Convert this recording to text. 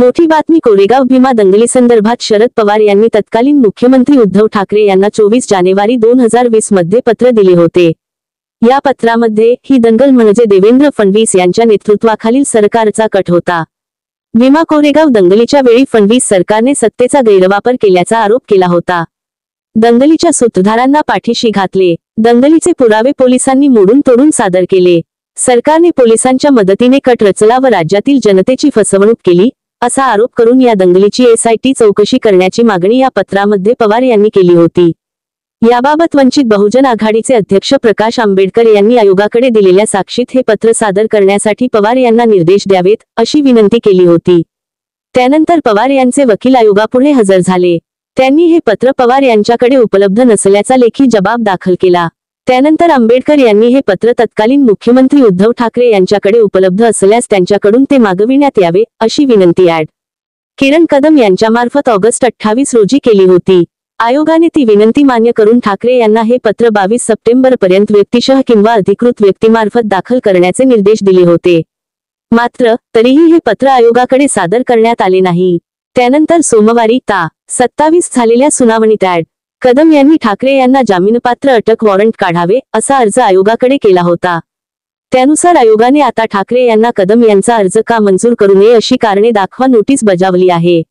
मोठी बातमी कोरेगाव भीमा दंगलीसंदर्भात शरद पवार यांनी तत्कालीन मुख्यमंत्री उद्धव ठाकरे यांना 24 जानेवारी 2020 मध्ये पत्र दिले होते। या पत्रामध्ये ही दंगल म्हणजे देवेंद्र फडणवीस यांच्या नेतृत्वाखालील सरकारचा कट होता। भीमा कोरेगाव दंगलीच्या वेळी फडणवीस सरकारने सत्तेचा गैरवापर केल्याचा आरोप केला होता। दंगलीच्या सूत्रधारांना पाठीशी घातले। दंगलीचे पुरावे पोलिसांनी मोडून तोडून सादर केले। सरकारने पोलिसांच्या मदतीने कट रचला व राज्यातील जनतेची फसवणूक केली असा आरोप करून या दंगलीची SIT चौकशी करण्याची मागणी या पत्रामध्ये पवार यांनी केली होती। याबाबत वंचित बहुजन आघाडीचे अध्यक्ष प्रकाश आंबेडकर यांनी आयोगाकडे दिलेल्या साक्षीत हे पत्र सादर करण्यासाठी पवार यांना निर्देश द्यावेत अशी विनंती केली होती। त्यानंतर पवार यांचे वकील आयोगापुढे हजर झाले। त्यांनी हे पत्र पवार यांच्याकडे उपलब्ध नसल्याचा लेखी जबाब दाखल केला। त्यानंतर आंबेडकर यांनी हे पत्र तत्कालीन मुख्यमंत्री उद्धव ठाकरे यांच्याकडे उपलब्ध असल्यास त्यांच्याकडून ते मागविण्यात यावे अशी विनंती किरण कदम यांच्यामार्फत ऑगस्ट 28 रोजी केली होती। आयोगाने ती विनंती मान्य करून ठाकरे यांना हे पत्र 22 सप्टेंबर पर्यंत व्यक्तिशः किंवा अधिकृत व्यक्तीमार्फत दाखल करण्याचे निर्देश दिले होते। मात्र तरीही हे पत्र आयोगाकडे सादर करण्यात आले नाही। त्यानंतर सोमवारी ता 27 झालेल्या सुनावणीत कदम यांनी ठाकरे यांना जामीनपात्र अटक वॉरंट काढावे असा अर्ज आयोगाकडे केला होता। त्यानुसार आयोगाने आता ठाकरे यांना कदम यांचा अर्ज का मंजूर करू नये अशी कारणे दाखवा नोटीस बजावली आहे।